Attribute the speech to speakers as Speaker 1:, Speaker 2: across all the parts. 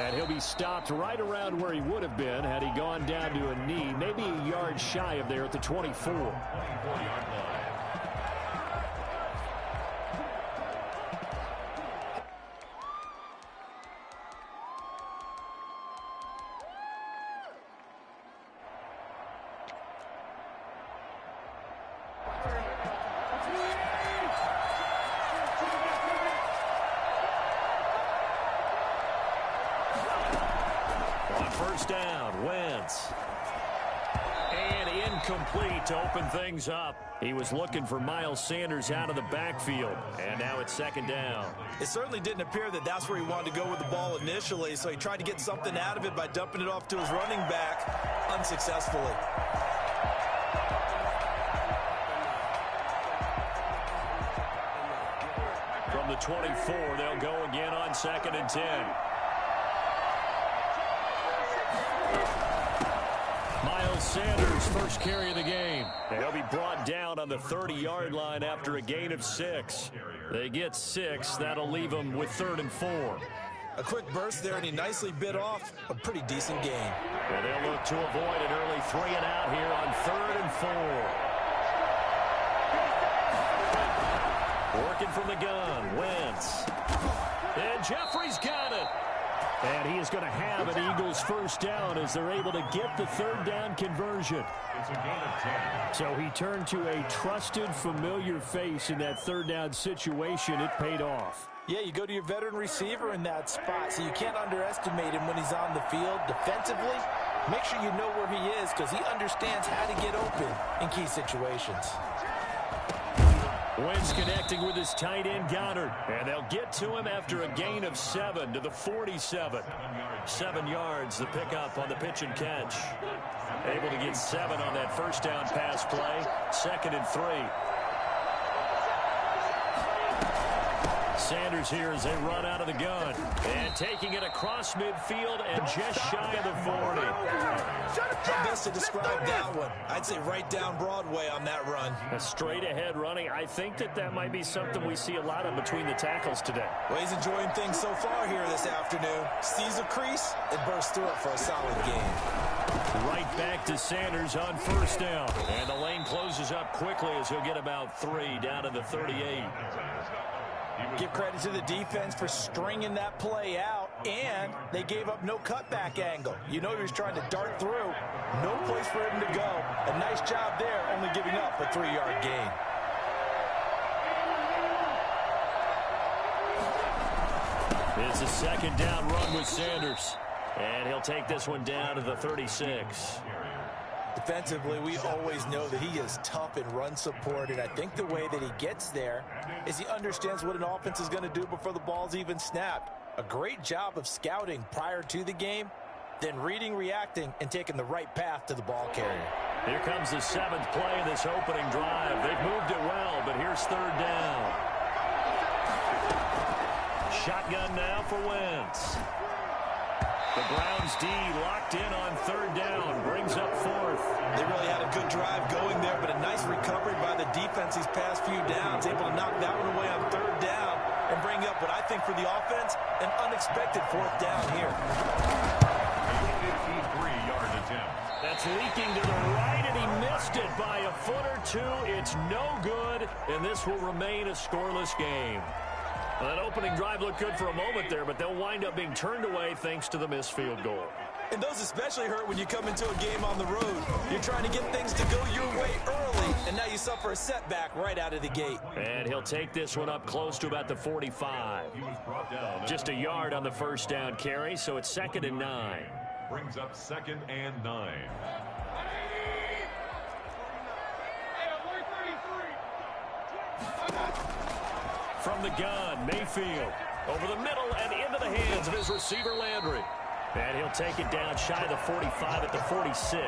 Speaker 1: And he'll be stopped right around where he would have been had he gone down to a knee, maybe a yard shy of there at the 24. First down, Wentz. And incomplete to open things up. He was looking for Miles Sanders out of the backfield. And now it's second down.
Speaker 2: It certainly didn't appear that that's where he wanted to go with the ball initially, so he tried to get something out of it by dumping it off to his running back unsuccessfully.
Speaker 1: From the 24, they'll go again on 2nd and 10. Miles Sanders, first carry of the game. He'll be brought down on the 30-yard line after a gain of 6. They get 6. That'll leave them with 3rd and 4.
Speaker 2: A quick burst there, and he nicely bit off a pretty decent gain.
Speaker 1: And they'll look to avoid an early 3 and out here on 3rd and 4. Working from the gun, Wentz. And Jeffrey's got it. And he is going to have an Eagles first down as they're able to get the 3rd down conversion. It's a gain of 10. So he turned to a trusted, familiar face in that 3rd down situation. It paid off.
Speaker 2: Yeah, you go to your veteran receiver in that spot, so you can't underestimate him when he's on the field defensively. Make sure you know where he is because he understands how to get open in key situations.
Speaker 1: Wentz connecting with his tight end, Goddard. And they'll get to him after a gain of 7 to the 47. 7 yards, the pickup on the pitch and catch. Able to get 7 on that first down pass play. 2nd and 3. Sanders here as they run out of the gun. And taking it across midfield and just shy of the 40.
Speaker 2: How best to describe that one? I'd say right down Broadway on that run.
Speaker 1: A straight ahead running. I think that might be something we see a lot of between the tackles today.
Speaker 2: Well, he's enjoying things so far here this afternoon. Sees a crease and bursts through it for a solid gain.
Speaker 1: Right back to Sanders on first down. And the lane closes up quickly as he'll get about 3 down to the 38.
Speaker 2: Give credit to the defense for stringing that play out, and they gave up no cutback angle. You know he was trying to dart through. No place for him to go. A nice job there, only giving up a 3-yard gain.
Speaker 1: It's a second down run with Sanders. And he'll take this one down to the 36.
Speaker 2: Defensively, we always know that he is tough in run support, and I think the way that he gets there is he understands what an offense is going to do before the ball's even snapped. A great job of scouting prior to the game, then reading, reacting, and taking the right path to the ball carrier.
Speaker 1: Here comes the 7th play of this opening drive. They've moved it well, but here's 3rd down. Shotgun now for Wentz. The Browns D locked in on 3rd down, brings up 4th.
Speaker 2: They really had a good drive going there, but a nice recovery by the defense these past few downs, able to knock that one away on 3rd down and bring up what I think for the offense, an unexpected 4th down here.
Speaker 3: A 53-yard attempt.
Speaker 1: That's leaking to the right, and he missed it by a foot or 2. It's no good, and this will remain a scoreless game. Well, that opening drive looked good for a moment there, but they'll wind up being turned away thanks to the missed field goal.
Speaker 2: And those especially hurt when you come into a game on the road. You're trying to get things to go your way early, and now you suffer a setback right out of the gate.
Speaker 1: And he'll take this one up close to about the 45. Just a yard on the first down carry, so it's 2nd and 9.
Speaker 3: Brings up 2nd and 9.
Speaker 1: From the gun, Mayfield. Over the middle and into the hands of his receiver, Landry. And he'll take it down shy of the 45 at the 46.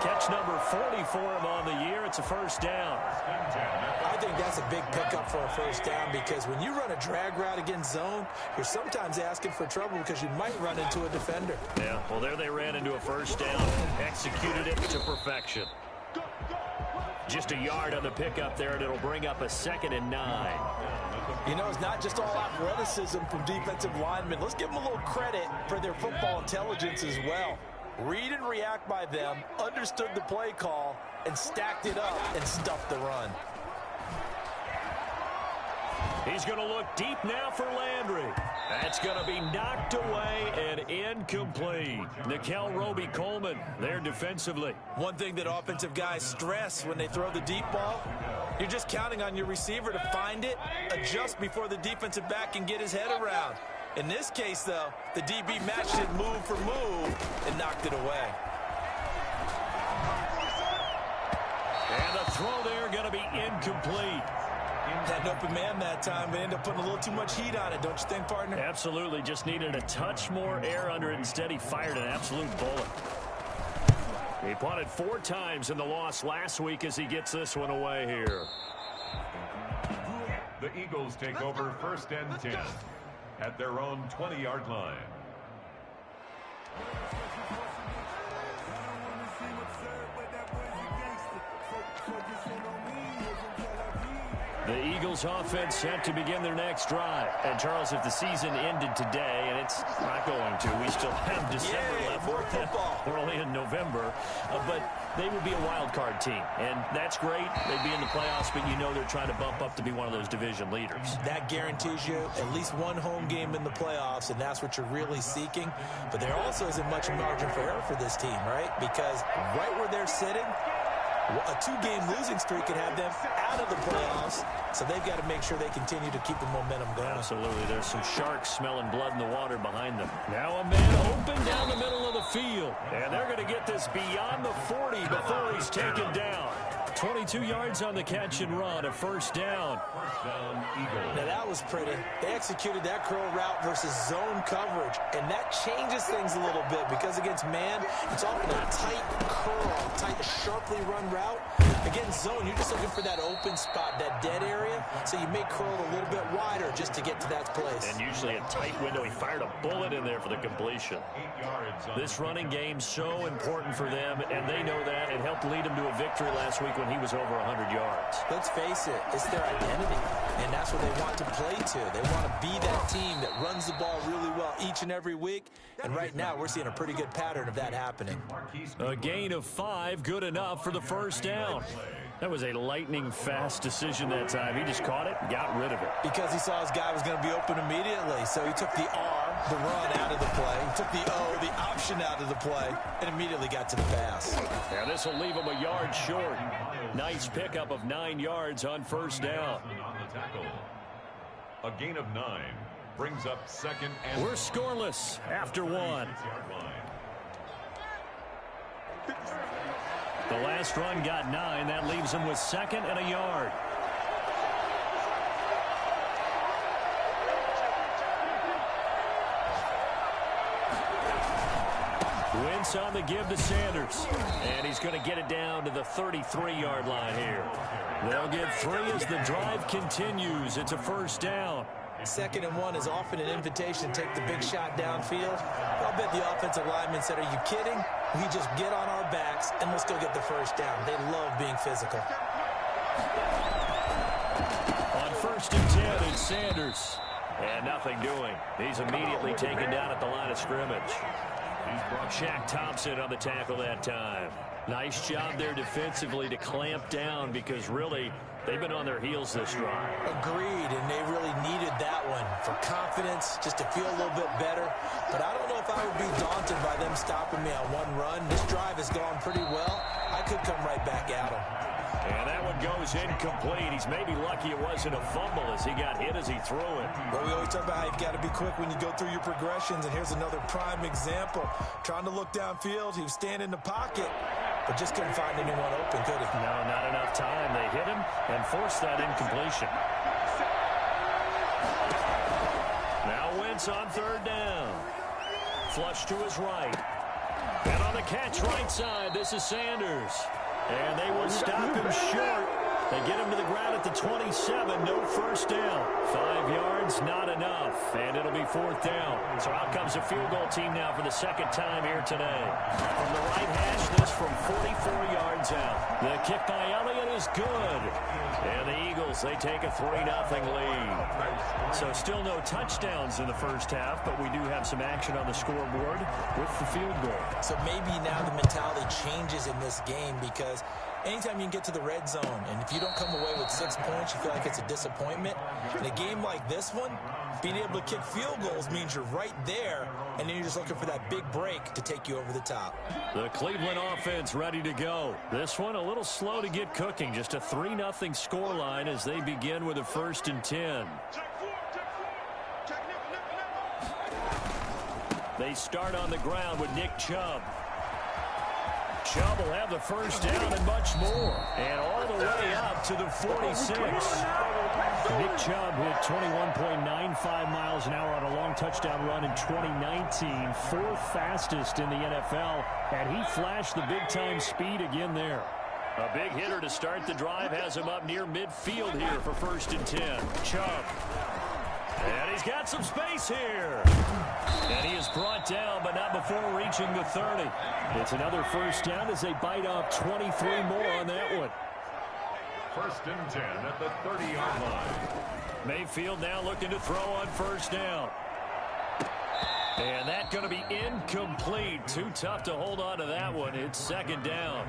Speaker 1: Catch number 40 for him on the year. It's a first down.
Speaker 2: I think that's a big pickup for a first down because when you run a drag route against zone, you're sometimes asking for trouble because you might run into a defender.
Speaker 1: Yeah, well, there they ran into a first down. Executed it to perfection. Just a yard on the pickup there, and it'll bring up a 2nd and 9.
Speaker 2: You know, it's not just all athleticism from defensive linemen. Let's give them a little credit for their football intelligence as well. Read and react by them, understood the play call, and stacked it up and stuffed the run.
Speaker 1: He's going to look deep now for Landry. That's going to be knocked away and incomplete. Nickel Roby-Coleman there defensively.
Speaker 2: One thing that offensive guys stress when they throw the deep ball, you're just counting on your receiver to find it, adjust before the defensive back can get his head around. In this case, though, the DB matched it move for move and knocked it away.
Speaker 1: And the throw there going to be incomplete.
Speaker 2: Had an open man that time, but ended up putting a little too much heat on it, don't you think, partner?
Speaker 1: Absolutely. Just needed a touch more air under it. Instead, he fired an absolute bullet. He punted 4 times in the loss last week as he gets this one away here.
Speaker 3: The Eagles take over 1st and 10 at their own 20-yard line.
Speaker 1: The Eagles offense set to begin their next drive. And, Charles, if the season ended today, and it's not going to, we still have December left.
Speaker 2: More football.
Speaker 1: We're only in November. But they would be a wild card team. And that's great. They'd be in the playoffs, but you know they're trying to bump up to be one of those division leaders.
Speaker 2: That guarantees you at least one home game in the playoffs, and that's what you're really seeking. But there also isn't much margin for error for this team, right? Because right where they're sitting, a 2-game losing streak could have them out of the playoffs, so they've got to make sure they continue to keep the momentum going.
Speaker 1: Absolutely. There's some sharks smelling blood in the water behind them. Now a man open down the middle of the field, and they're going to get this beyond the 40 before he's taken down. 22 yards on the catch and run, a 1st down.
Speaker 2: Now that was pretty. They executed that curl route versus zone coverage, and that changes things a little bit because against man, it's often a tight curl, tight, sharply run route. Against zone, you're just looking for that open spot, that dead area, so you may curl it a little bit wider just to get to that place.
Speaker 1: And usually a tight window. He fired a bullet in there for the completion. This running game's so important for them, and they know that. It helped lead them to a victory last week when he was over 100 yards.
Speaker 2: Let's face it, it's their identity, and that's what they want to play to. They want to be that team that runs the ball really well each and every week, and right now we're seeing a pretty good pattern of that happening.
Speaker 1: A gain of 5, good enough for the 1st down. That was a lightning-fast decision that time. He just caught it and got rid of it.
Speaker 2: Because he saw his guy was going to be open immediately, so he took the R, the run, out of the play. He took the O, the option, out of the play, and immediately got to the pass.
Speaker 1: And this will leave him a yard short. Nice pickup of 9 yards on 1st down.
Speaker 3: A gain of 9 brings up 2nd and...
Speaker 1: We're scoreless after 1. The last run got 9. That leaves him with 2nd and a yard. Wentz on the give to Sanders. And he's going to get it down to the 33-yard line here. They'll get 3 as the drive continues. It's a 1st down.
Speaker 2: 2nd and 1 is often an invitation to take the big shot downfield. I'll bet the offensive lineman said, are you kidding? We just get on our backs and let's go get the 1st down. They love being physical.
Speaker 1: On 1st and 10, it's Sanders. And nothing doing. He's immediately taken down at the line of scrimmage. Shaq Thompson on the tackle that time. Nice job there defensively to clamp down because really they've been on their heels this drive.
Speaker 2: Agreed, and they really needed that one for confidence, just to feel a little bit better. But I don't know if I would be daunted by them stopping me on one run. This drive has gone pretty well. I could come right back at them.
Speaker 1: And that one goes incomplete. He's maybe lucky it wasn't a fumble as he got hit as he threw it.
Speaker 2: Well, we always talk about how you've got to be quick when you go through your progressions, and here's another prime example. Trying to look downfield, he was standing in the pocket, but just couldn't find anyone open, could he?
Speaker 1: No, not enough time. They hit him and forced that incompletion. Now Wentz on 3rd down. Flush to his right. And on the catch right side, this is Sanders. And they will stop him short. They get him to the ground at the 27. No 1st down. 5 yards, not enough. And it'll be 4th down. So out comes a field goal team now for the 2nd time here today. From the right hash, this from 44 yards out. The kick by Elliott is good. And the Eagles, they take a 3-0 lead. So still no touchdowns in the first half, but we do have some action on the scoreboard with the field goal. So
Speaker 2: maybe now the mentality changes in this game, because anytime you can get to the red zone, and if you don't come away with 6 points, you feel like it's a disappointment. In a game like this one, being able to kick field goals means you're right there, and then you're just looking for that big break to take you over the top.
Speaker 1: The Cleveland offense ready to go. This one a little slow to get cooking. Just a 3-0 scoreline as they begin with a 1st and 10. They start on the ground with Nick Chubb. Chubb will have the first down and much more. And all the way up to the 46. Nick Chubb hit 21.95 miles an hour on a long touchdown run in 2019. 4th fastest in the NFL. And he flashed the big-time speed again there. A big hitter to start the drive has him up near midfield here for 1st and 10. Chubb. And he's got some space here. And he is brought down, but not before reaching the 30. It's another 1st down as they bite off 23 more on that one.
Speaker 3: 1st and 10 at the 30-yard line.
Speaker 1: Mayfield now looking to throw on 1st down. And that's going to be incomplete. Too tough to hold on to that one. It's 2nd down.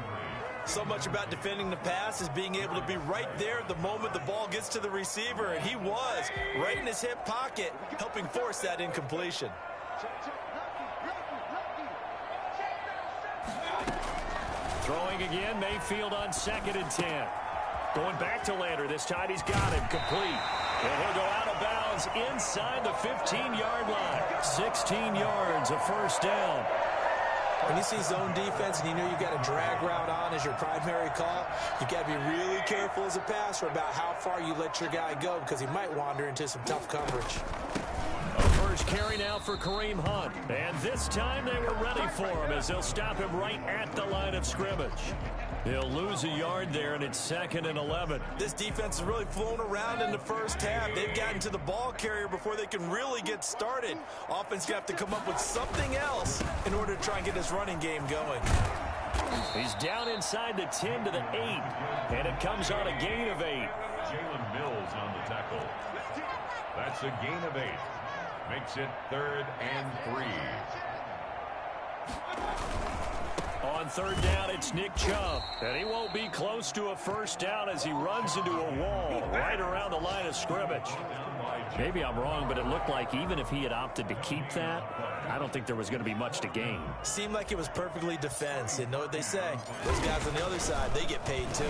Speaker 2: So much about defending the pass is being able to be right there the moment the ball gets to the receiver, and he was right in his hip pocket, helping force that incompletion.
Speaker 1: Throwing again, Mayfield on 2nd and 10. Going back to Lander. This time he's got him complete. And he'll go out of bounds inside the 15-yard line. 16 yards, a 1st down.
Speaker 2: When you see zone defense and you know you've got a drag route on as your primary call, you've got to be really careful as a passer about how far you let your guy go, because he might wander into some tough coverage.
Speaker 1: A first carry now for Kareem Hunt. And this time they were ready for him as they'll stop him right at the line of scrimmage. He'll lose a yard there, and it's 2nd and 11.
Speaker 2: This defense has really flown around in the first half. They've gotten to the ball carrier before they can really get started. Offense going to have to come up with something else in order to try and get this running game going.
Speaker 1: He's down inside the 10 to the 8, and it comes on a gain of 8.
Speaker 3: Jalen Mills on the tackle. That's a gain of 8. Makes it 3rd and 3.
Speaker 1: On 3rd down, it's Nick Chubb. And he won't be close to a 1st down as he runs into a wall right around the line of scrimmage. Maybe I'm wrong, but it looked like even if he had opted to keep that, I don't think there was going to be much to gain.
Speaker 2: Seemed like it was perfectly defense. And know what they say? Those guys on the other side, they get paid too.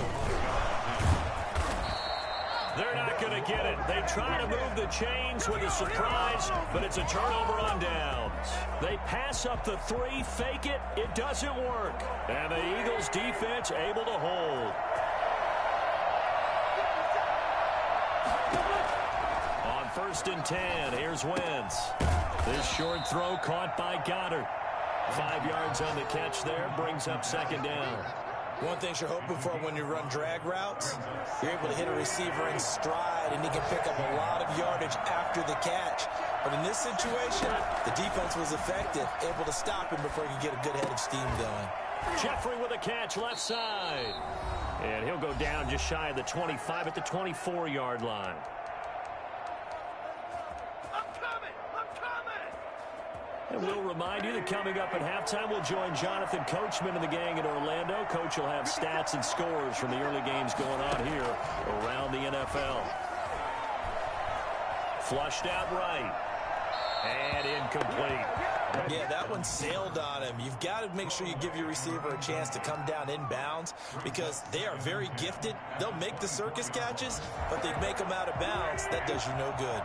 Speaker 1: They're not going to get it. They try to move the chains with a surprise, but it's a turnover on downs. They pass up the 3, fake it. It doesn't work. And the Eagles defense able to hold. On 1st and 10, here's Wentz. This short throw caught by Goddard. 5 yards on the catch there, brings up 2nd down.
Speaker 2: One thing you're hoping for when you run drag routes, you're able to hit a receiver in stride, and he can pick up a lot of yardage after the catch. But in this situation, the defense was effective, able to stop him before he could get a good head of steam going.
Speaker 1: Jeffrey with a catch left side. And he'll go down just shy of the 25 at the 24-yard line. And we'll remind you that coming up at halftime, we'll join Jonathan Coachman and the gang in Orlando. Coach will have stats and scores from the early games going on here around the NFL. Flushed out right. And incomplete.
Speaker 2: Yeah, that one sailed on him. You've got to make sure you give your receiver a chance to come down inbounds, because they are very gifted. They'll make the circus catches, but they make them out of bounds. That does you no good.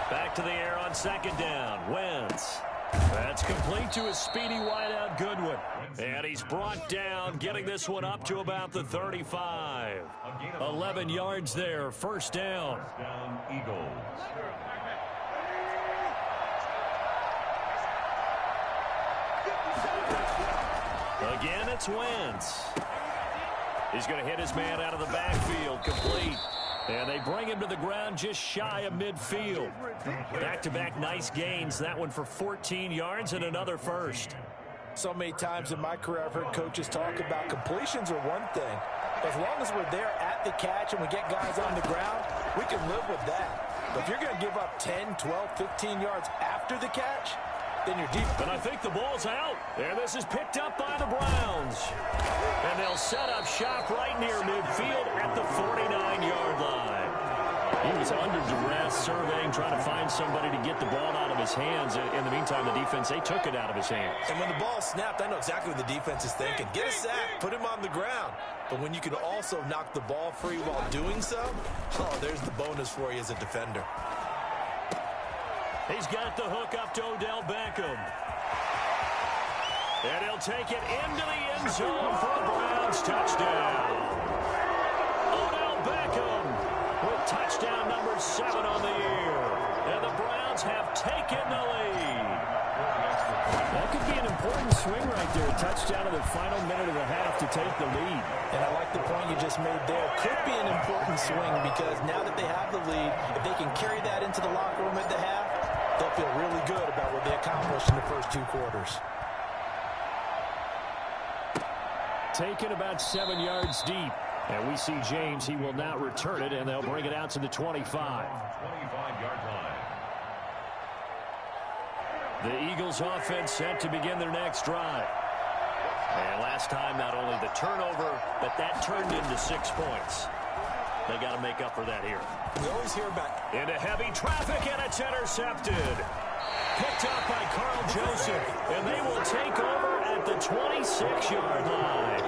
Speaker 1: Back to the air on 2nd down. Wentz. That's complete to a speedy wideout Goodwin. And he's brought down, getting this one up to about the 35. 11 yards there, 1st down.
Speaker 3: Down Eagles.
Speaker 1: Again, it's Wentz. He's going to hit his man out of the backfield, complete. And they bring him to the ground just shy of midfield. Back-to-back nice gains. That one for 14 yards and another first.
Speaker 2: So many times in my career I've heard coaches talk about completions are one thing. As long as we're there at the catch and we get guys on the ground, we can live with that. But if you're going to give up 10, 12, 15 yards after the catch, then you're deep.
Speaker 1: And I think the ball's out. And this is picked up by the Browns. And they'll set up shop right near midfield at the 49-yard line. He was under duress, surveying, trying to find somebody to get the ball out of his hands. In the meantime, the defense, they took it out of his hands.
Speaker 2: And when the ball snapped, I know exactly what the defense is thinking. Get a sack, put him on the ground. But when you can also knock the ball free while doing so, oh, there's the bonus for you as a defender.
Speaker 1: He's got the hook up to Odell Beckham. And he'll take it into the end zone for a Browns touchdown. Odell Beckham with touchdown number 7 on the year. And the Browns have taken the lead. That could be an important swing right there. A touchdown in the final minute of the half to take the lead.
Speaker 2: And I like the point you just made there. Could be an important swing because now that they have the lead, if they can carry that into the locker room at the half, they'll feel really good about what they accomplished in the first 2 quarters.
Speaker 1: Taken about 7 yards deep. And we see James. He will now return it, and they'll bring it out to the 25.
Speaker 3: 25-yard line.
Speaker 1: The Eagles offense set to begin their next drive. And last time, not only the turnover, but that turned into 6 points. They got to make up for that here.
Speaker 2: We always hear about
Speaker 1: into heavy traffic, and it's intercepted. Picked up by Carl Joseph, and they will take over at the 26-yard line.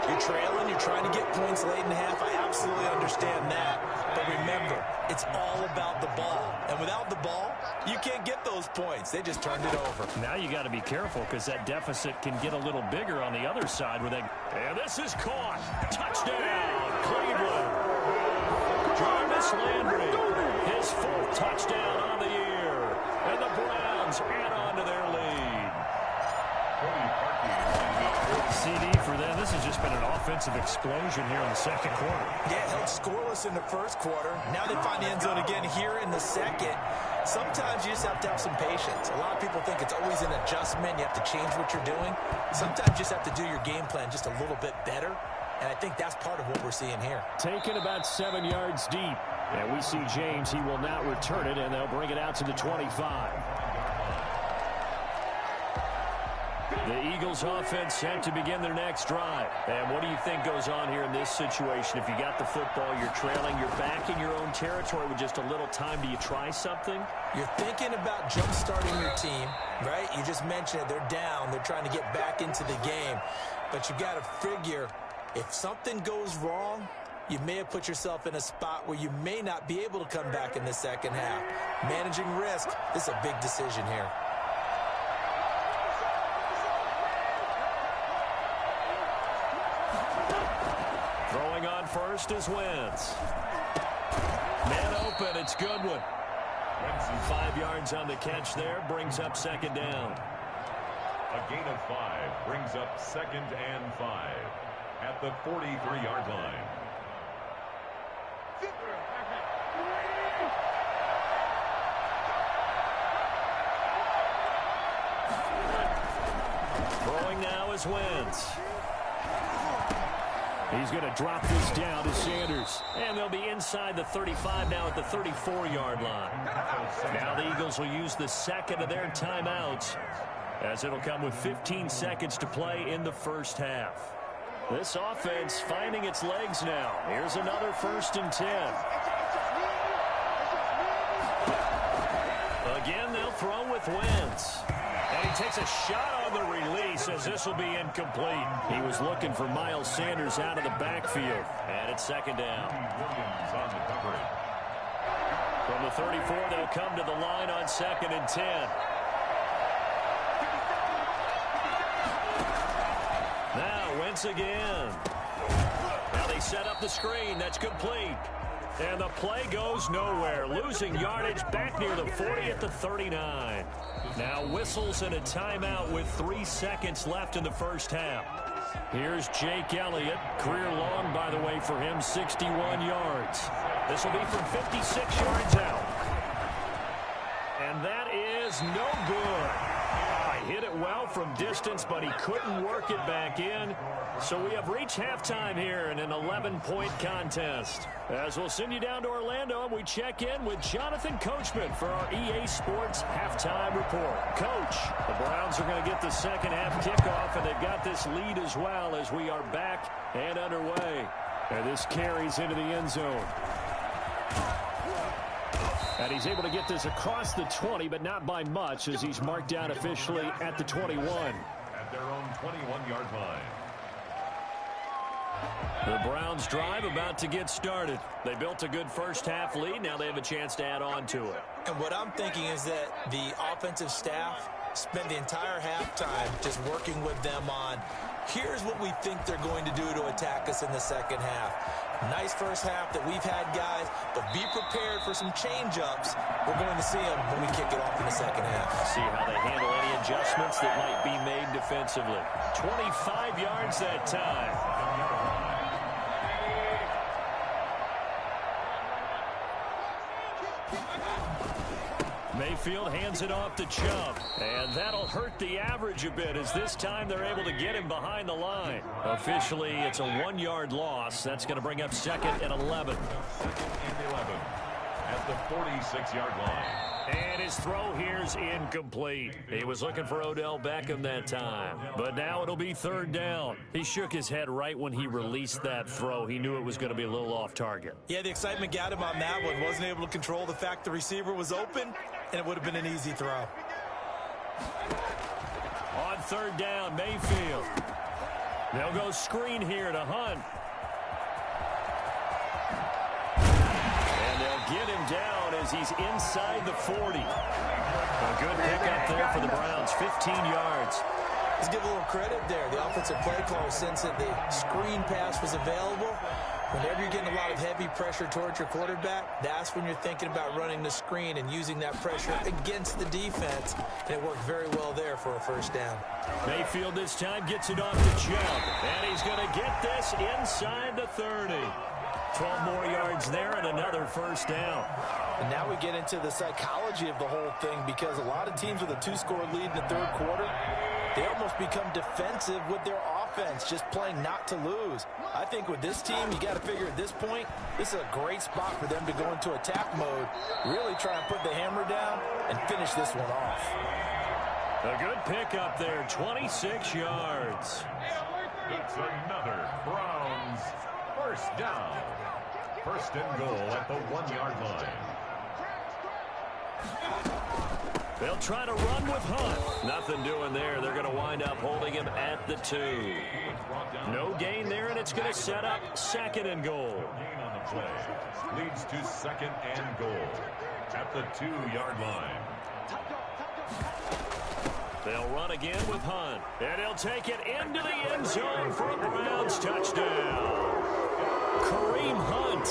Speaker 2: You're trailing, you're trying to get points late in the half. I absolutely understand that. But remember, it's all about the ball. And without the ball, you can't get those points. They just turned it over.
Speaker 1: Now you got to be careful because that deficit can get a little bigger on the other side. And this is caught. Touchdown, Cleveland. Jarvis Landry, his 4th touchdown on the year. And the Browns add on to their lead. CD for them. This has just been an offensive explosion here in the second quarter.
Speaker 2: Yeah, held scoreless in the first quarter. Now they find the end zone again here in the second. Sometimes you just have to have some patience. A lot of people think it's always an adjustment. You have to change what you're doing. Sometimes you just have to do your game plan just a little bit better. And I think that's part of what we're seeing here.
Speaker 1: Taken about 7 yards deep. And we see James. He will now return it, and they'll bring it out to the 25. The Eagles offense set to begin their next drive. And what do you think goes on here in this situation? If you got the football, you're trailing, you're back in your own territory with just a little time. Do you try something?
Speaker 2: You're thinking about jump-starting your team, right? You just mentioned it. They're down. They're trying to get back into the game. But you got to figure if something goes wrong, you may have put yourself in a spot where you may not be able to come back in the second half. Managing risk, this is a big decision here.
Speaker 1: Throwing on first is Wentz. Man open, it's Goodwin. 5 yards on the catch there, brings up second down.
Speaker 3: A gain of 5 brings up 2nd and 5 at the 43-yard line.
Speaker 1: Throwing now is Wentz. He's going to drop this down to Sanders. And they'll be inside the 35 now at the 34-yard line. Now the Eagles will use the second of their timeouts, as it'll come with 15 seconds to play in the first half. This offense finding its legs now. Here's another 1st and 10. Again, they'll throw with Wentz. And he takes a shot on the release as this will be incomplete. He was looking for Miles Sanders out of the backfield. And it's second down. From the 34, they'll come to the line on 2nd and 10. Now Wentz again. Now they set up the screen. That's complete. And the play goes nowhere. Losing yardage back near the 40 at the 39. Now whistles and a timeout with 3 seconds left in the first half. Here's Jake Elliott. Career long, by the way, for him, 61 yards. This will be from 56 yards out. And that is no good. Hit it well from distance, but he couldn't work it back in. So we have reached halftime here in an 11-point contest. As we'll send you down to Orlando, and we check in with Jonathan Coachman for our EA Sports Halftime Report. Coach, the Browns are going to get the second half kickoff, and they've got this lead as well as we are back and underway. And this carries into the end zone. And he's able to get this across the 20, but not by much, as he's marked down officially at the 21.
Speaker 3: At their own 21-yard line.
Speaker 1: The Browns drive about to get started. They built a good first half lead. Now they have a chance to add on to it.
Speaker 2: And what I'm thinking is that the offensive staff spent the entire halftime just working with them on, here's what we think they're going to do to attack us in the second half. Nice first half that we've had, guys, but be prepared for some change-ups. We're going to see them when we kick it off in the second half.
Speaker 1: See how they handle any adjustments that might be made defensively. 25 yards that time. Mayfield hands it off to Chubb, and that'll hurt the average a bit, as this time they're able to get him behind the line. Officially, it's a 1-yard loss. That's going to bring up second and 11.
Speaker 3: Second and 11 at the 46-yard line.
Speaker 1: And his throw here's incomplete. He was looking for Odell Beckham that time. But now it'll be third down. He shook his head right when he released that throw. He knew it was going to be a little off target.
Speaker 2: Yeah, the excitement got him on that one. Wasn't able to control the fact the receiver was open, and it would have been an easy throw.
Speaker 1: On third down, Mayfield. They'll go screen here to Hunt. And they'll get him down as he's inside the 40. A good pickup there for the Browns, 15 yards.
Speaker 2: Let's give a little credit there. The offensive play call, since the screen pass was available, whenever you're getting a lot of heavy pressure towards your quarterback, that's when you're thinking about running the screen and using that pressure against the defense. And it worked very well there for a first down.
Speaker 1: Mayfield this time gets it off to Chubb. And he's going to get this inside the 30. 12 more yards there and another first down.
Speaker 2: And now we get into the psychology of the whole thing, because a lot of teams with a 2-score lead in the third quarter, they almost become defensive with their offense, just playing not to lose. I think with this team, you got to figure at this point, this is a great spot for them to go into attack mode, really try and put the hammer down and finish this one off.
Speaker 1: A good pickup there, 26 yards.
Speaker 3: It's another Browns first down. First and goal at the 1-yard line.
Speaker 1: They'll try to run with Hunt. Nothing doing there. They're going to wind up holding him at the 2. No gain there, and it's going to set up second and goal.
Speaker 3: Gain on the play leads to second and goal at the 2-yard line.
Speaker 1: They'll run again with Hunt, and he'll take it into the end zone for a Browns touchdown. Kareem Hunt,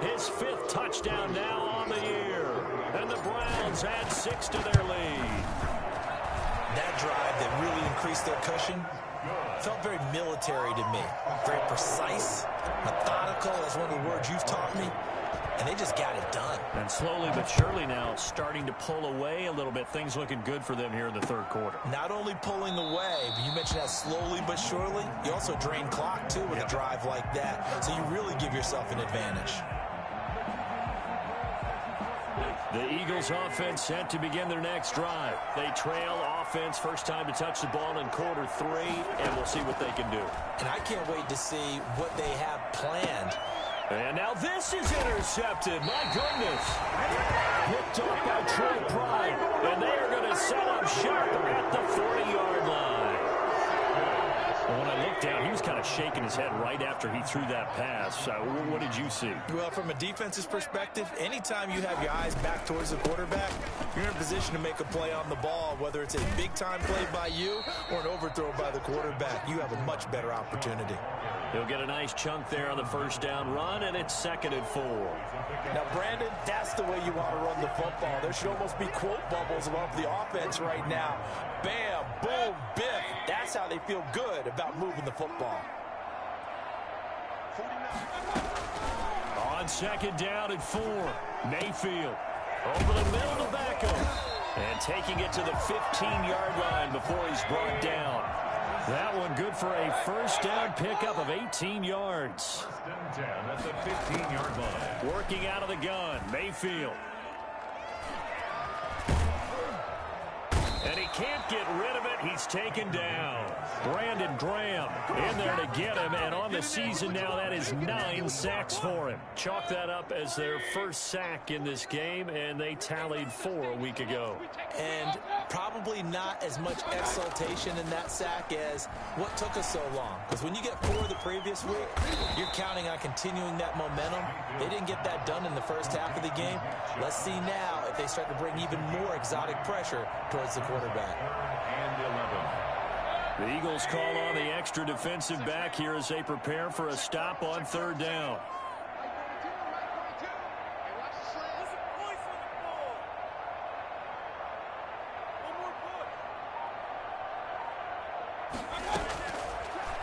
Speaker 1: his 5th touchdown now on the year. And the Browns add 6 to their lead.
Speaker 2: That drive that really increased their cushion felt very military to me. Very precise, methodical, that's one of the words you've taught me. And they just got it done.
Speaker 1: And slowly but surely now starting to pull away a little bit. Things looking good for them here in the third quarter.
Speaker 2: Not only pulling away, but you mentioned that slowly but surely. You also drain clock, too, with a drive like that. So you really give yourself an advantage.
Speaker 1: The Eagles offense set to begin their next drive. They trail offense, first time to touch the ball in quarter 3, and we'll see what they can do.
Speaker 2: And I can't wait to see what they have planned.
Speaker 1: And now this is intercepted. My goodness. Picked off by Trey Pride. And they are going to set up shop at the 40-yard line. When I looked down, he was kind of shaking his head right after he threw that pass. What did you see?
Speaker 2: Well, from a defense's perspective, anytime you have your eyes back towards the quarterback, you're in a position to make a play on the ball, whether it's a big-time play by you or an overthrow by the quarterback. You have a much better opportunity.
Speaker 1: He'll get a nice chunk there on the first down run, and it's 2nd and 4.
Speaker 2: Now, Brandon, that's the way you want to run the football. There should almost be quote bubbles above the offense right now. Bam, boom, biff. That's how they feel good about moving the football.
Speaker 1: On second down and 4. Mayfield over the middle to Beckham. And taking it to the 15-yard line before he's brought down. That one good for a first down pickup of 18 yards.
Speaker 3: First and 10 at the 15-yard line.
Speaker 1: Working out of the gun, Mayfield. And he can't get rid of it. He's taken down. Brandon Graham in there to get him. And on the season now, that is 9 sacks for him. Chalk that up as their first sack in this game, and they tallied 4 a week ago.
Speaker 2: And probably not as much exultation in that sack as what took us so long. Because when you get 4 the previous week, you're counting on continuing that momentum. They didn't get that done in the first half of the game. Let's see now if they start to bring even more exotic pressure towards the quarterback.
Speaker 3: And 11.
Speaker 1: The Eagles call on the extra defensive back here as they prepare for a stop on third down.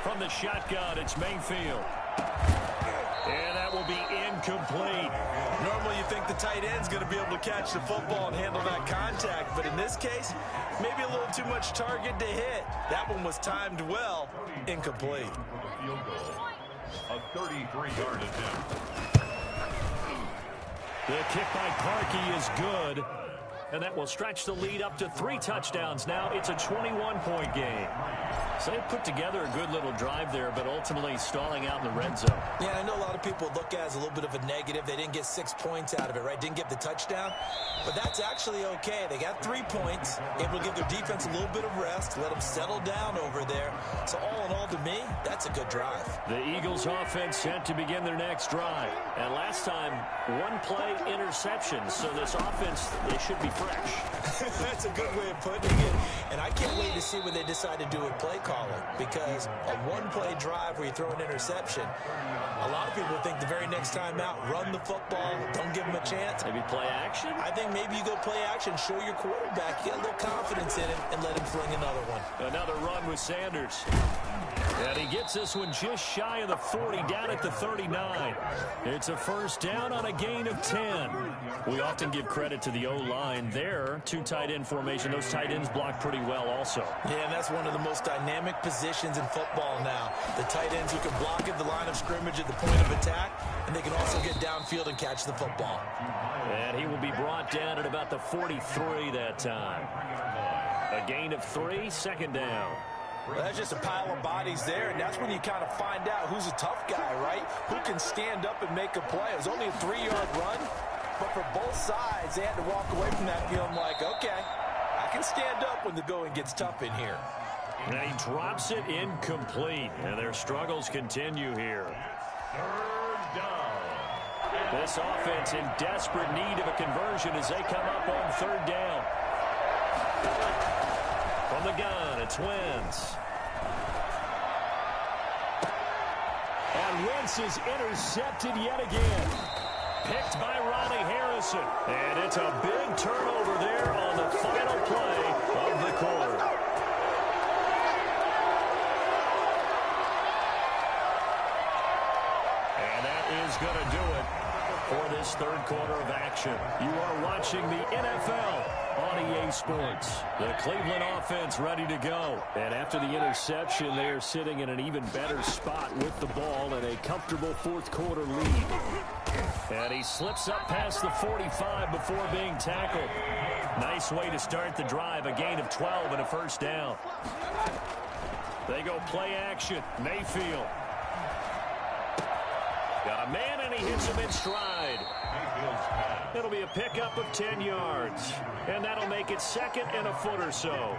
Speaker 1: From the shotgun, it's Mayfield. And that will be incomplete.
Speaker 2: Normally you think the tight end's going to be able to catch the football and handle that contact, but in this case, maybe a little too much target to hit. That one was timed well. Incomplete.
Speaker 3: Field goal. A 33-yard attempt.
Speaker 1: The kick by Parkey is good. And that will stretch the lead up to 3 touchdowns now. It's a 21-point game. So they put together a good little drive there, but ultimately stalling out in the red zone.
Speaker 2: Yeah, I know a lot of people look at it as a little bit of a negative. They didn't get 6 points out of it, right? Didn't get the touchdown. But that's actually okay. They got 3 points, able to give their defense a little bit of rest, let them settle down over there. So all in all, to me, that's a good drive.
Speaker 1: The Eagles offense set to begin their next drive. And last time, 1-play interception. So this offense, they should be fresh.
Speaker 2: That's a good way of putting it. And I can't wait to see what they decide to do with play calling, because a 1-play drive where you throw an interception, a lot of people think the very next time out, run the football, don't give them a chance.
Speaker 1: Maybe play action?
Speaker 2: I think maybe you go play action, show your quarterback, get a little confidence in him, and let him fling another one.
Speaker 1: Another run with Sanders. And he gets this one just shy of the 40, down at the 39. It's a first down on a gain of 10. We often give credit to the O-line there. 2 tight end formation. Those tight ends block pretty well also.
Speaker 2: Yeah, and that's one of the most dynamic positions in football now. The tight ends who can block at the line of scrimmage at the point of attack, and they can also get downfield and catch the football.
Speaker 1: And he will be brought down at about the 43 that time. A gain of 3, second down.
Speaker 2: Well, that's just a pile of bodies there, and that's when you kind of find out who's a tough guy, right? Who can stand up and make a play. It was only a 3-yard run, but for both sides, they had to walk away from that feeling like, okay, I can stand up when the going gets tough in here.
Speaker 1: And he drops it incomplete, and their struggles continue here.
Speaker 3: Third down.
Speaker 1: This offense in desperate need of a conversion as they come up on third down. From the gun, it's Wentz. And Wentz is intercepted yet again. Picked by Ronnie Harrison. And it's a big turnover there on the final play of the quarter. And that is going to do it for this third quarter of action. You are watching the NFL on EA Sports. The Cleveland offense ready to go. And after the interception, they are sitting in an even better spot with the ball and a comfortable fourth quarter lead. And he slips up past the 45 before being tackled. Nice way to start the drive. A gain of 12 and a first down. They go play action. Mayfield. Got a man, and he hits him in stride. It'll be a pickup of 10 yards. And that'll make it second and a foot or so.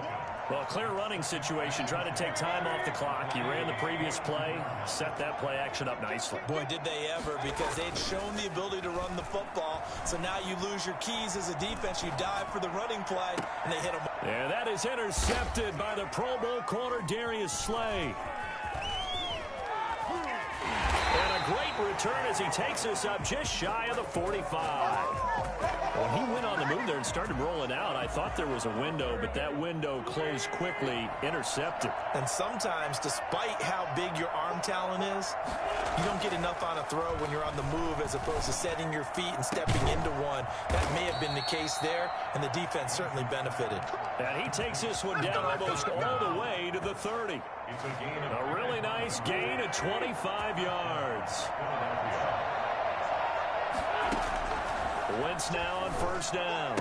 Speaker 1: Well, clear running situation. Trying to take time off the clock. He ran the previous play. Set that play action up nicely.
Speaker 2: Boy, did they ever, because they'd shown the ability to run the football. So now you lose your keys as a defense. You dive for the running play, and they hit him.
Speaker 1: And that is intercepted by the Pro Bowl corner, Darius Slay. And a great return as he takes us up just shy of the 45. When he went on the move there and started rolling out, I thought there was a window, but that window closed quickly, intercepted.
Speaker 2: And sometimes, despite how big your arm talent is, you don't get enough on a throw when you're on the move as opposed to setting your feet and stepping into one. That may have been the case there, and the defense certainly benefited.
Speaker 1: And he takes this one down almost all the way to the 30. A really nice gain of 25 yards. Wentz now on first down.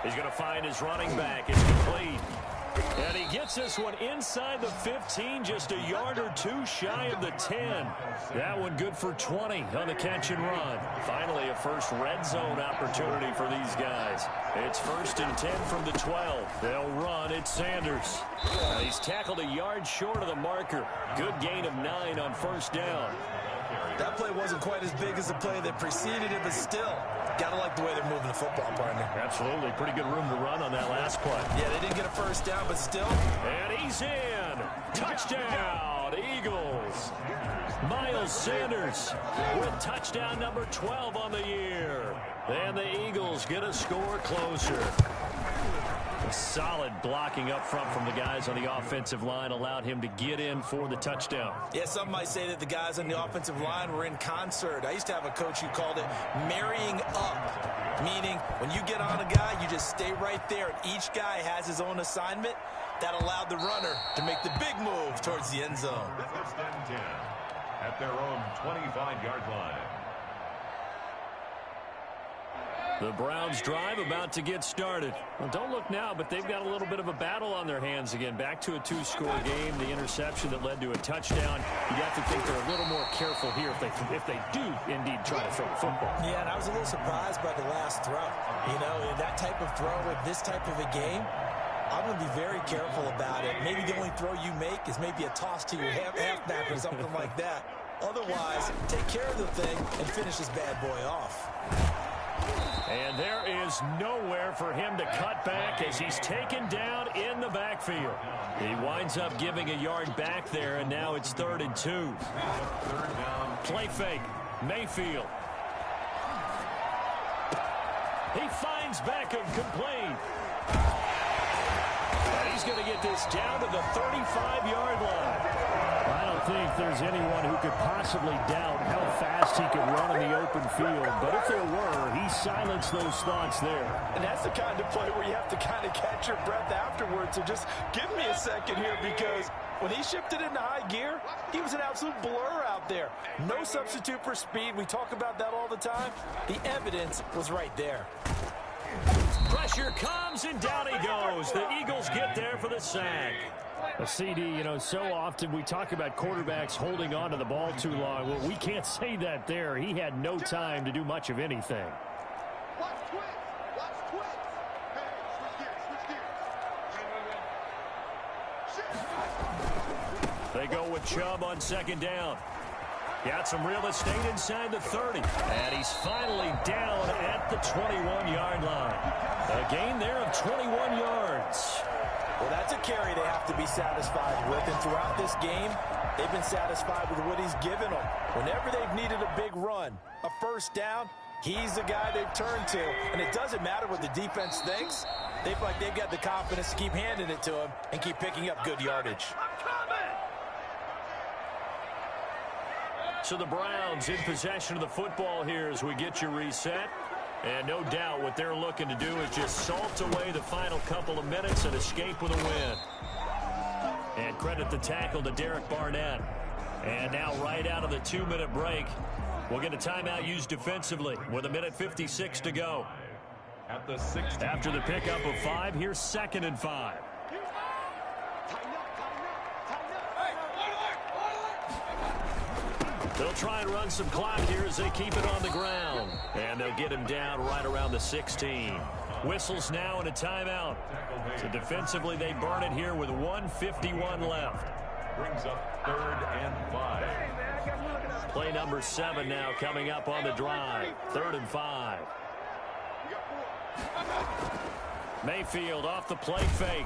Speaker 1: He's going to find his running back. It's complete. And he gets this one inside the 15, just a yard or two shy of the 10. That one good for 20 on the catch and run. Finally, a first red zone opportunity for these guys. It's 1st and 10 from the 12. They'll run. It's Sanders. He's tackled a yard short of the marker. Good gain of 9 on first down.
Speaker 2: That play wasn't quite as big as the play that preceded it, but still, got to like the way they're moving the football, partner.
Speaker 1: Absolutely. Pretty good room to run on that last play.
Speaker 2: Yeah, they didn't get a first down, but still.
Speaker 1: And he's in. Touchdown, Eagles. Miles Sanders with touchdown number 12 on the year. And the Eagles get a score closer. Solid blocking up front from the guys on the offensive line allowed him to get in for the touchdown.
Speaker 2: Yeah, some might say that the guys on the offensive line were in concert. I used to have a coach who called it marrying up, meaning when you get on a guy, you just stay right there, and each guy has his own assignment. That allowed the runner to make the big move towards the end zone.
Speaker 3: 1st and 10 at their own 25-yard line.
Speaker 1: The Browns drive about to get started. Well, don't look now, but they've got a little bit of a battle on their hands again. Back to a 2-score game. The interception that led to a touchdown. You have to think they're a little more careful here if they do indeed try to throw the football.
Speaker 2: Yeah, and I was a little surprised by the last throw. You know, that type of throw with this type of a game, I'm going to be very careful about it. Maybe the only throw you make is maybe a toss to your halfback or something like that. Otherwise, take care of the thing and finish this bad boy off.
Speaker 1: And there is nowhere for him to cut back as he's taken down in the backfield. He winds up giving a yard back there, and now it's 3rd and 2. Play fake. Mayfield. He finds Beckham complete. And he's going to get this down to the 35-yard line. I don't think there's anyone who could possibly doubt how fast he could run in the open field. But if there were, he silenced those thoughts there.
Speaker 2: And that's the kind of play where you have to kind of catch your breath afterwards. So just give me a second here, because when he shifted into high gear, he was an absolute blur out there. No substitute for speed. We talk about that all the time. The evidence was right there.
Speaker 1: Pressure comes, and down he goes. The Eagles get there for the sack. A CD, you know, so often we talk about quarterbacks holding on to the ball too long. Well, we can't say that there. He had no time to do much of anything. They go with Chubb on 2nd down. Got some real estate inside the 30. And he's finally down at the 21-yard line. A gain there of 21 yards.
Speaker 2: Well, that's a carry they have to be satisfied with. And throughout this game, they've been satisfied with what he's given them. Whenever they've needed a big run, a first down, he's the guy they've turned to. And it doesn't matter what the defense thinks. They feel like they've got the confidence to keep handing it to him and keep picking up good yardage.
Speaker 1: So the Browns in possession of the football here as we get you reset. And no doubt what they're looking to do is just salt away the final couple of minutes and escape with a win. And credit the tackle to Derek Barnett. And now right out of the 2-minute break, we'll get a timeout used defensively with 1:56 to go.
Speaker 3: At the 60.
Speaker 1: After the pickup of 5, here's 2nd and 5. They'll try and run some clock here as they keep it on the ground. And they'll get him down right around the 16. Whistles now and a timeout. So defensively, they burn it here with 1:51 left.
Speaker 3: Brings up 3rd and 5.
Speaker 1: Play number 7 now coming up on the drive. 3rd and 5. Mayfield off the play fake.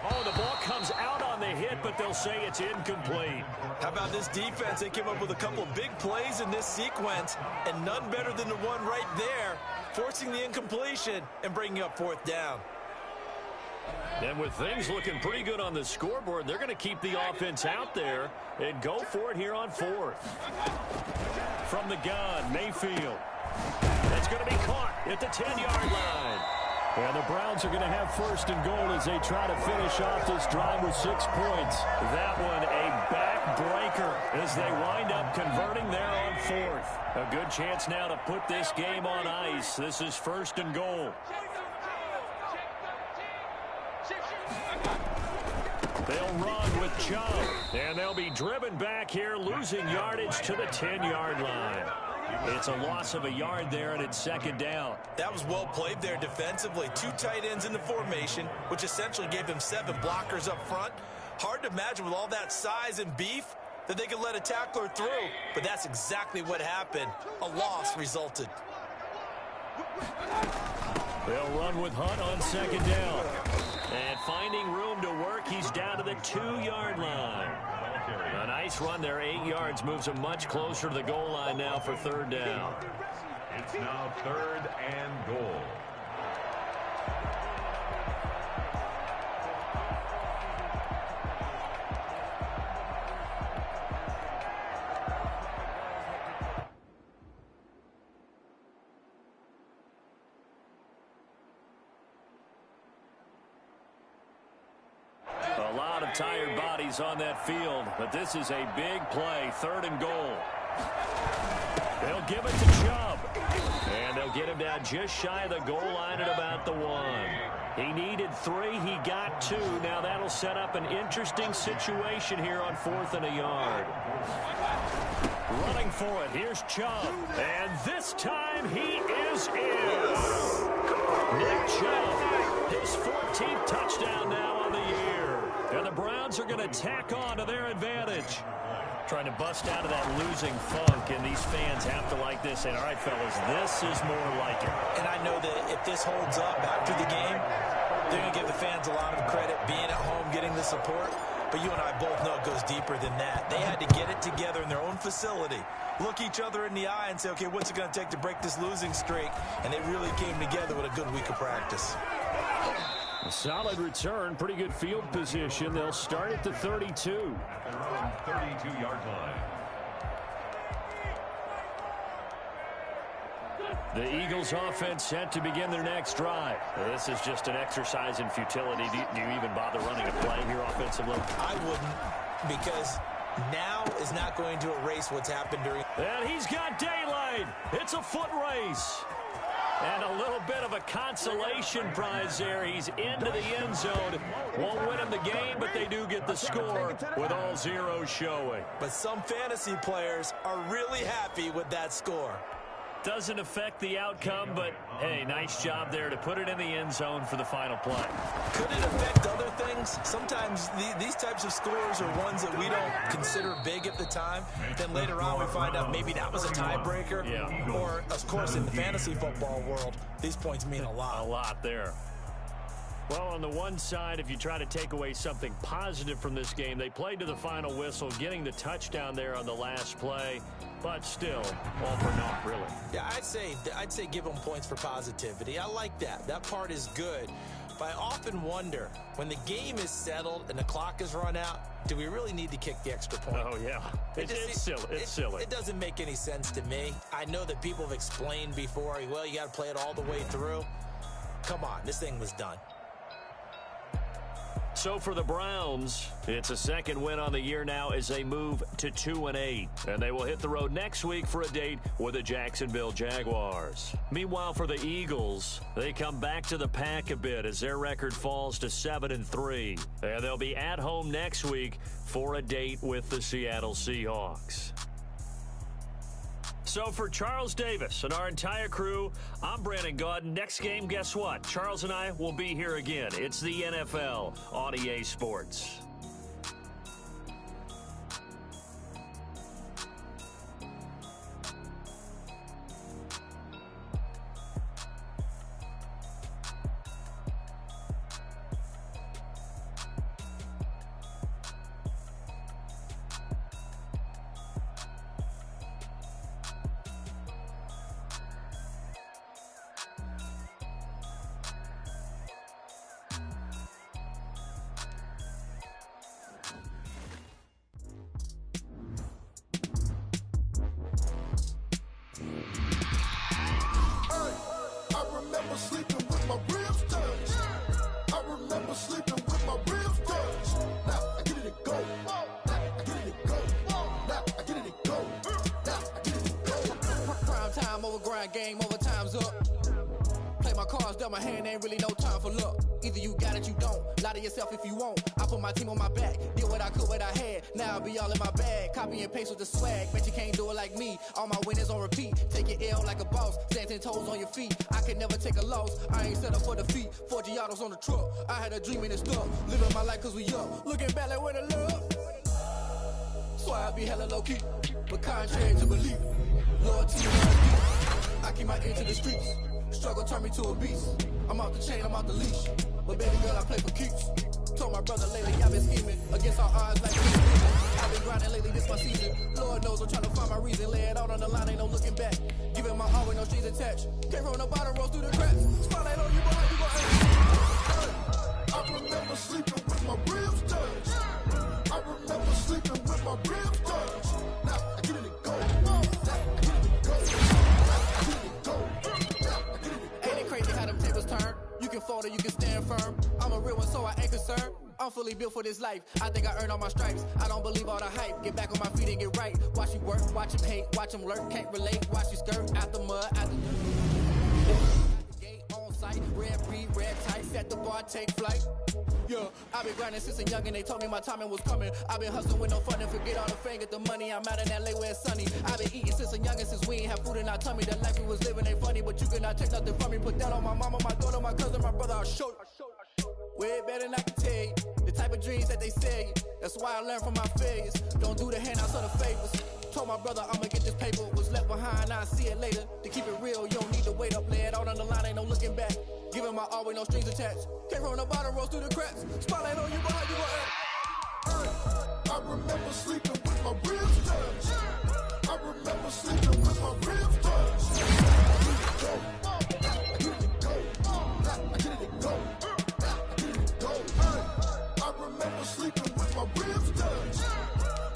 Speaker 1: Oh, the ball comes out on the hit, but they'll say it's incomplete.
Speaker 2: How about this defense? They came up with a couple big plays in this sequence, and none better than the one right there forcing the incompletion and bringing up fourth down.
Speaker 1: And with things looking pretty good on the scoreboard, they're going to keep the offense out there and go for it here on fourth. From the gun, Mayfield. That's going to be caught at the 10-yard line. And the Browns are going to have first and goal as they try to finish off this drive with 6 points. That one a backbreaker as they wind up converting there on fourth. A good chance now to put this game on ice. This is first and goal. They'll run with Chubb, and they'll be driven back here, losing yardage to the 10-yard line. It's a loss of a yard there, and it's second down.
Speaker 2: That was well played there defensively. 2 tight ends in the formation, which essentially gave them 7 blockers up front. Hard to imagine with all that size and beef that they could let a tackler through, but that's exactly what happened. A loss resulted.
Speaker 1: They'll run with Hunt on second down. And finding room to work, he's down to the 2-yard line. A nice run there, 8 yards, moves him much closer to the goal line now for third down.
Speaker 3: It's now third and goal.
Speaker 1: A lot of tired bodies on that field, but this is a big play, third and goal. They'll give it to Chubb, and they'll get him down just shy of the goal line at about the 1. He needed 3, he got 2. Now that'll set up an interesting situation here on 4th and a yard. Running for it, here's Chubb, and this time he is in. Nick Chubb, his 14th touchdown now on the year. And the Browns are going to tack on to their advantage. Trying to bust out of that losing funk, and these fans have to like this. And all right, fellas, this is more like it.
Speaker 2: And I know that if this holds up after the game, they're going to give the fans a lot of credit, being at home, getting the support. But you and I both know it goes deeper than that. They had to get it together in their own facility, look each other in the eye and say, okay, what's it going to take to break this losing streak? And they really came together with a good week of practice.
Speaker 1: A solid return, pretty good field position. They'll start at the 32.
Speaker 3: At their own 32-yard line.
Speaker 1: The Eagles offense set to begin their next drive. This is just an exercise in futility. Do you even bother running a play here offensively?
Speaker 2: I wouldn't, because now is not going to erase what's happened during.
Speaker 1: And he's got daylight. It's a foot race. And a little bit of a consolation prize there. He's into the end zone. Won't win him the game, but they do get the score with all zeros showing.
Speaker 2: But some fantasy players are really happy with that score.
Speaker 1: Doesn't affect the outcome, but, hey, nice job there to put it in the end zone for the final play.
Speaker 2: Could it affect other things? Sometimes these types of scores are ones that we don't consider big at the time. Then later on we find out maybe that was a tiebreaker.
Speaker 1: Yeah.
Speaker 2: Or, of course, in the fantasy football world, these points mean a lot.
Speaker 1: A lot there. Well, on the one side, if you try to take away something positive from this game, they played to the final whistle, getting the touchdown there on the last play. But still, all for naught, really.
Speaker 2: Yeah, I'd say give them points for positivity. I like that. That part is good. But I often wonder, when the game is settled and the clock is run out, do we really need to kick the extra point?
Speaker 1: Oh, yeah. It's silly. It's silly.
Speaker 2: It doesn't make any sense to me. I know that people have explained before, well, you got to play it all the way through. Come on, this thing was done.
Speaker 1: So for the Browns, it's a second win on the year now as they move to 2-8. And they will hit the road next week for a date with the Jacksonville Jaguars. Meanwhile, for the Eagles, they come back to the pack a bit as their record falls to 7-3. And they'll be at home next week for a date with the Seattle Seahawks. So for Charles Davis and our entire crew, I'm Brandon Gaudin. Next game, guess what? Charles and I will be here again. It's the NFL on EA Sports.
Speaker 4: my hand, ain't really no time for luck. Either you got it, you don't. Lie to yourself if you won't. I put my team on my back, did what I could, what I had. Now I'll be all in my bag. Copy and paste with the swag. Bet you can't do it like me. All my winners on repeat. Take your L like a boss. Stand 10 toes on your feet. I can never take a loss. I ain't set up for defeat. 4 Giottos on the truck. I had a dream and it's stuck. Living my life cause we up. Looking back like where the love. So I be hella low key. But contrary to belief. Loyalty to my beat. I keep my ear to the streets. Struggle turned me to a beast. I'm off the chain, I'm off the leash. But baby girl, I play for keeps. Told my brother lately, I've been scheming against all odds like this. I've been grinding lately, this my season. Lord knows I'm trying to find my reason. Lay it out on the line, ain't no looking back. Giving my all with no strings attached. Came from the bottom, rose through the cracks. Spotlight on you, boy, how you gon' I remember sleeping with my ribs touched. I remember sleeping with my ribs touched. Now I get it and go. Now I get it and go. Now I get it and go. Ain't it crazy how them tables turn? You can fold or you can stand firm. I'm a real one, so I ain't concerned. I'm fully built for this life. I think I earned all my stripes. I don't believe all the hype. Get back on my feet and get right. Watch you work, watch him hate, watch him lurk. Can't relate, watch you skirt. Out the mud, out the gate, on site. Red breed, red tight. Set the bar, take flight. Yeah, I've been grinding since a young and they told me my timing was coming. I've been hustling with no fun and forget all the fame, get the money. I'm out in LA where it's sunny. I've been eating since a young and since we ain't have food in our tummy. The life we was living ain't funny, but you cannot take nothing from me. Put that on my mama, my daughter, my cousin, my brother, I'll show you. Way better than I can tell you. The type of dreams that they sell you. That's why I learned from my failures. Don't do the handouts or the favors. Told my brother I'ma get this paper. Was left behind, I'll see it later. To keep it real, you don't need to wait up. Lay it out on the line, ain't no looking back. Giving my all with no strings attached. Came from the bottom, rose through the cracks. Spotlight on you, but how you gon' act? I remember sleeping with my ribs touched. I remember sleeping with my ribs touched. I get it go. I get it go. I get it go. I remember sleeping with my ribs touched.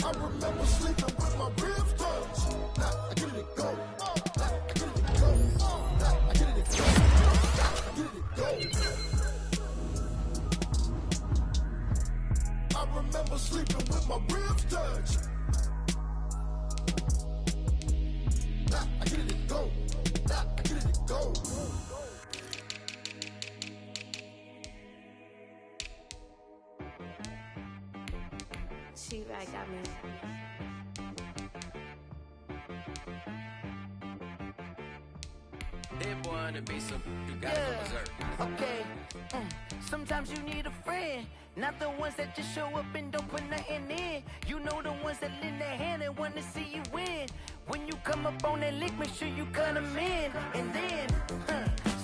Speaker 4: I remember sleeping with my ribs touched. I get it go. I get it go. I get it go. I remember sleeping with my ribs touched. I get it go. I get it go.
Speaker 5: She right got me.
Speaker 6: That boy on the beat, so you gotta go berserk.
Speaker 7: Okay, sometimes you need a friend, not the ones that just show up and don't put nothing in. You know the ones that lend their hand and want to see you win. When you come up on that lick, make sure you cut them in. And then,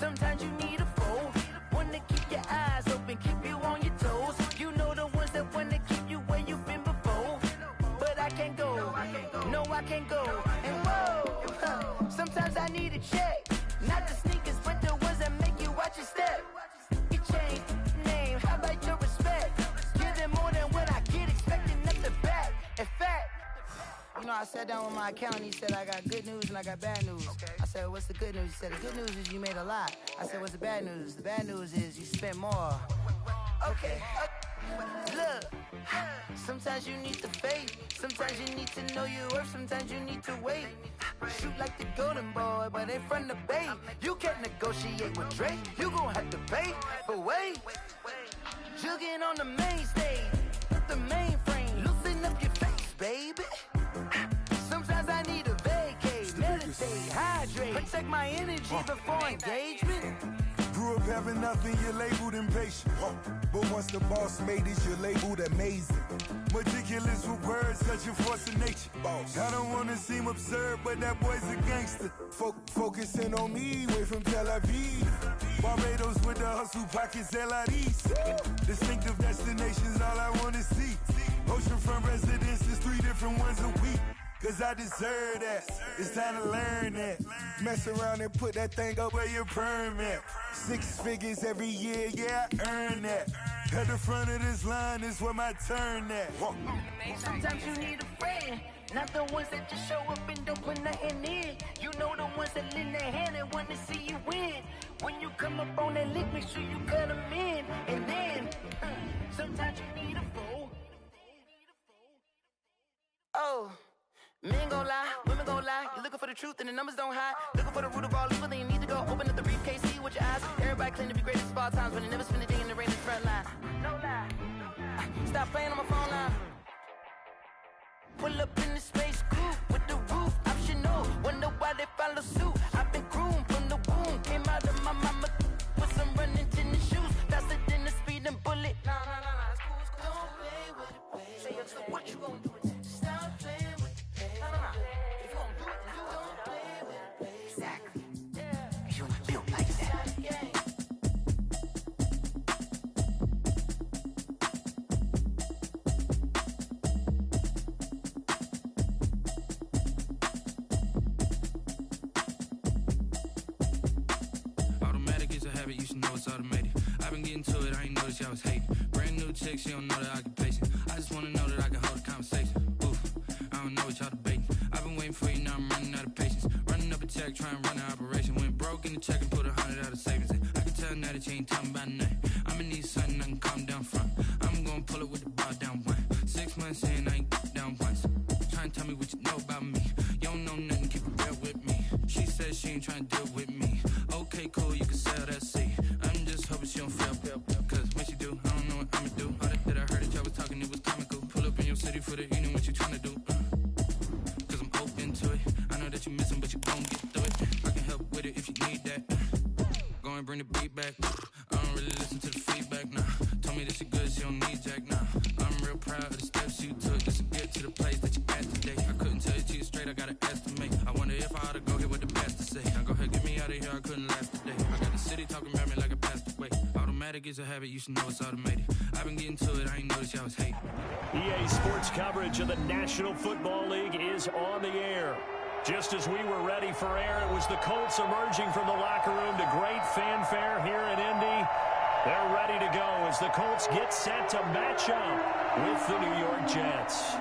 Speaker 7: sometimes you need a foe, one to keep your eyes open, keep you on your toes. You know the ones that want to keep you where you've been before. But I can't go, no I can't go. And whoa, sometimes I need a check. Not the sneakers, but the ones that make you watch your step. You change name, how about your respect? Give them more than what I get, expecting nothing back. In fact, you know, I sat down with my accountant, he said, I got good news and I got bad news. I said, what's the good news? He said, the good news is you made a lot. I said, what's the bad news? The bad news is you spent more. Okay, look, sometimes you need the faith. Sometimes you need to know your worth. Sometimes you need to wait. Shoot like the golden boy, but ain't from the bay. You can't negotiate with Drake. You gon' have to pay. But wait, jugging on the main stage, the mainframe, loosen up your face, baby. Sometimes I need a vacate, meditate, hydrate, protect my energy before engagement.
Speaker 8: Grew up having nothing, you're labeled impatient. But once the boss made it, you're labeled amazing. Meticulous with words, such a force of nature. I don't wanna seem absurd, but that boy's a gangster. Focusing on me, way from Tel Aviv. Barbados with the hustle pockets, LIDs. Distinctive destinations, all I wanna see. Oceanfront residences, 3 different ones a week. Cause I deserve that, it's time to learn that. Mess around and put that thing up where your permit. 6 figures every year, yeah, I earn that. At the front of this line is where my turn at.
Speaker 7: Sometimes you need a friend, not the ones that just show up and don't put nothing in. You know the ones that lend their hand and want to see you win. When you come up on that lick, make sure you cut them in. And then, sometimes you need a foe. Oh, Men gon' lie, women gon' lie. You're looking for the truth and the numbers don't hide. Looking for the root of all evil, then you need to go open up the briefcase, see with your eyes. Everybody claim to be greatest of all times, but they never spend a day in the rain in the front line. No lie. Stop playing on my phone line. Pull up in the space coupe with the roof optional. Wonder why they follow suit. I've been groomed from the womb. Came out of my mama with some running tennis shoes. Faster than the speeding bullet. Nah, it's cool, it's cool. Don't play with it, baby. Say so what you gon' do with it? Stop playing with it, baby. Nah. If you gon' do it, then don't play with it, baby. Exactly. Yeah. You built like that.
Speaker 9: You should know it's automated. I've been getting to it, I ain't noticed y'all was hating. Brand new chick, she don't know the occupation. I just wanna know that I can hold a conversation. Oof, I don't know what y'all debating. I've been waiting for you, now I'm running out of patience. Running up a check, trying to run an operation. Went broke in the check and put 100 out of savings in. I can tell now that you ain't talking about nothing. I'ma need something I can calm down from. I'm gonna pull it with the bar down one. 6 months in, I ain't down once. Trying to tell me what you know about me. You don't know nothing, keep it real with me. She said she ain't trying to deal with me. Okay, cool, you can sell that seat. I'm just hoping she don't fail, cause when she do, I don't know what I'ma do. All that I heard that y'all was talking, it was comical. Pull up in your city for the evening, what you tryna do? Cause I'm open to it. I know that you missing, but you gon' get through it. I can help with it if you need that. Go and bring the beat back. I don't really listen to the feedback, nah. Told me that she good, she don't need jack, nah. I'm real proud of the steps you took just to get to the place that you at today. I couldn't tell it to you straight, I gotta estimate. I wonder if I ought to go here with the best to say. Now go ahead, get me out of here, I couldn't last today. I got the city talking about me like I passed away. Automatic is a habit, you should know it's automated. I've been getting to it, I ain't noticed y'all was hating.
Speaker 1: EA Sports coverage of the National Football League is on the air. Just as we were ready for air, it was the Colts emerging from the locker room to great fanfare here in Indy. They're ready to go as the Colts get set to match up with the New York Jets.